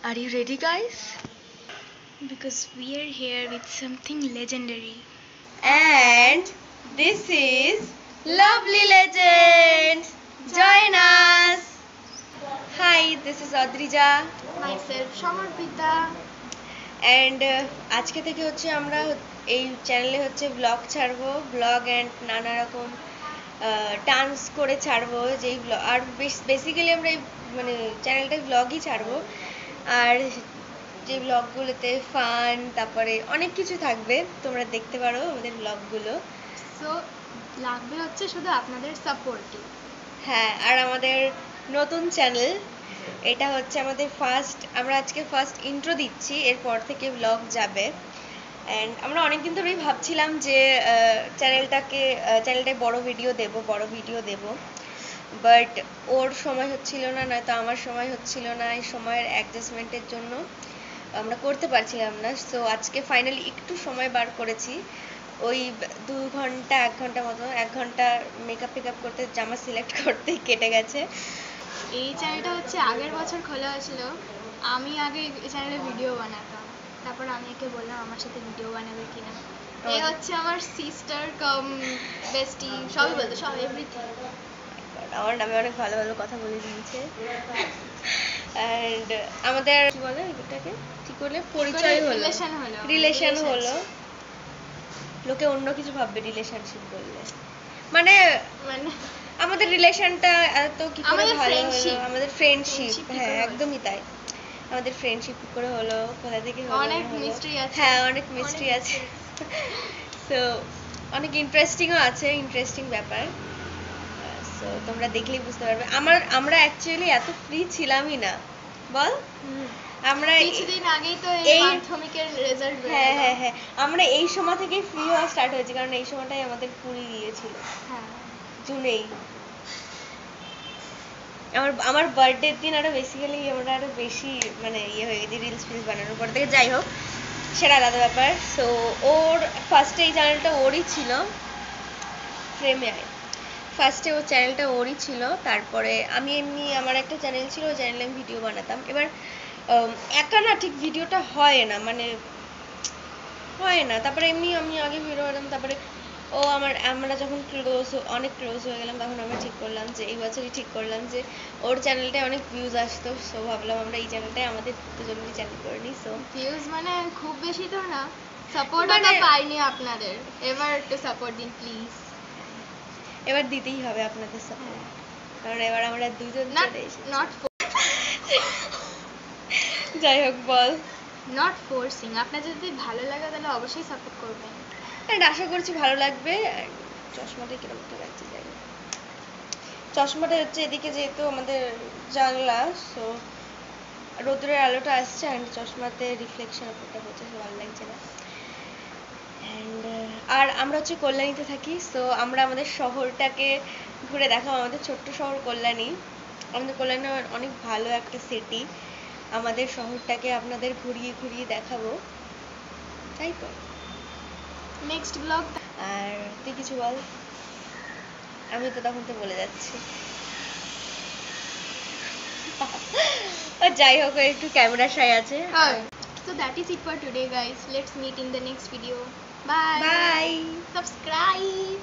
Are you ready, guys? Because we are here with something legendary. And this is Lovely Legends. Join us. Hi, this is Adrija. Myself, Samarpita. And আজকে থেকে হচ্ছে আমরা এই চ্যানেলে হচ্ছে blog ছাড়বো, blog and নানা রকম ডান্স করে ছাড়বো, যেই ব্লগ আর বেসিক্যালি আমরা এই মানে চ্যানেলটায় ব্লগই ছাড়বো। আর যে ব্লগগুলোতে ফান তারপরে অনেক কিছু থাকবে, তোমরা দেখতে পারো আমাদের ব্লগগুলো। সো লাগবে হচ্ছে শুধু আপনাদের সাপোর্টই। হ্যাঁ, আর আমাদের নতুন চ্যানেল, এটা হচ্ছে আমাদের আমরা আজকে ফার্স্ট ইন্ট্রো দিচ্ছি, এরপর থেকে ব্লগ যাবে। অ্যান্ড আমরা অনেকদিন ধরেই ভাবছিলাম যে চ্যানেলটায় বড় ভিডিও দেব, বাট ওর সময় হচ্ছিল না, নয়তো আমার সময় হচ্ছিল না। এই সময়ের অ্যাডজাস্টমেন্টের জন্য আমরা করতে পারছিলাম না। সো আজকে ফাইনালি একটু সময় বার করেছি, ওই 1 ঘন্টা মতো, 1 ঘন্টা মেকআপ টেকআপ করতে, জামা সিলেক্ট করতেই কেটে গেছে। এই চ্যানেলটা হচ্ছে আগের বছর খোলা হয়েছিল। আমি আগে এই চ্যানেলে ভিডিও বানাতাম, তারপর আমি একে বললাম আমার সাথে ভিডিও বানাবে কিনা। এই হচ্ছে আমার সিস্টার কাম বেস্টি, সবই বলতো, সব এভরিথিং। আমার নামে অনেক ভালো ভালো কথা বলে দিয়েছে। অ্যান্ড আমাদের কি বলে এটাকে, কি করলে পরিচয় হলো, রিলেশন হলো। লোকে অন্য কিছু ভাববে রিলেশনশিপ বললে, মানে আমাদের রিলেশনটা এত কি করে ভালো হলো, আমাদের ফ্রেন্ডশিপ। হ্যাঁ, একদমই তাই। আমাদের ফ্রেন্ডশিপ কি করে হলো, কোথা থেকে হলো, অনেক মিস্ট্রি আছে। হ্যাঁ, অনেক মিস্ট্রি আছে। সো অনেক ইন্টারেস্টিংও আছে, ইন্টারেস্টিং ব্যাপার। সো তোমরা দেখলেই বুঝতে পারবে। আমরা অ্যাকচুয়ালি এত ফ্রি ছিলামই না, বল। আমরা কিছুদিন আগেই তো এই মাধ্যমিকের রেজাল্ট বের হলো। হ্যাঁ, আমরা এই সময় থেকেই ফ্রি হওয়া স্টার্ট হয়েছে, কারণ এই সময়টাই আমাদের পুরি দিয়েছিল। হ্যাঁ, জুনেই। আমার বার্থডের দিন আরো বেসিক্যালি আমরা আরো বেশি মানে হয়ে গেছি রিলস ফিলস বানানোর পর থেকে। যাই হোক, সেটা আলাদা ব্যাপার। সো ওর ফার্স্টে এই চ্যানেলটা ওরই ছিল, ফ্রেমে ফার্স্টে ওর চ্যানেলটা ওরই ছিল। তারপরে আমি এমনি আমার একটা চ্যানেল ছিল, ওই চ্যানেলে আমি ভিডিও বানাতাম। এবার একা না ঠিক ভিডিওটা হয় না। তারপরে এমনি আমি আগে ভিডিও বানাতাম, তারপরে আমরা যখন অনেক ক্লোজ হয়ে গেলাম, তখন আমরা ঠিক করলাম যে এই বছরই ঠিক করলাম যে ওর চ্যানেলটায় অনেক ভিউজ আসতো। সো ভাবলাম আমরা এই চ্যানেলটায় আমাদের দুজনেরই চ্যানেল করে নিই। সো ভিউজ মানে খুব বেশি তো না, সাপোর্টও তো পাইনি আপনাদের। এবার একটু সাপোর্ট দিন প্লিজ। এবার দিতেই হবে আপনাদের সাপোর্ট, কারণ এবার আমরা দুজন চলে এসেছি। নট যাই হোক, বল। নট ফোর্সিং, আপনার যদি ভালো লাগে তাহলে অবশ্যই সাপোর্ট করবেন। অ্যান্ড আশা করছি ভালো লাগবে। চশমাটা কিরকম একটা লাগছে, যাই হোক। চশমাটা হচ্ছে এদিকে যেহেতু আমাদের জানলা, সো রোদ্রের আলোটা আসছে অ্যান্ড চশমাতে রিফ্লেকশন ওটা হচ্ছে, ভালো লাগছে না। অ্যান্ড আর আমরা হচ্ছে কল্যাণীতে থাকি। সো আমরা আমাদের শহরটাকে ঘুরে দেখাবো, আমাদের ছোট্ট শহর কল্যাণী। আমাদের কল্যাণী অনেক ভালো একটা সিটি, আমাদের শহরটাকে আপনাদের ঘুরিয়ে ঘুরিয়ে দেখাবো, তাই তো। Next blog. আর তুই কিছু বল, আমি তো তখন তো বলে যাচ্ছি। যাই হোক, একটু ক্যামেরা শাই আছে। So that is it for today, guys. Let's meet in the next video. Bye. Bye. Subscribe.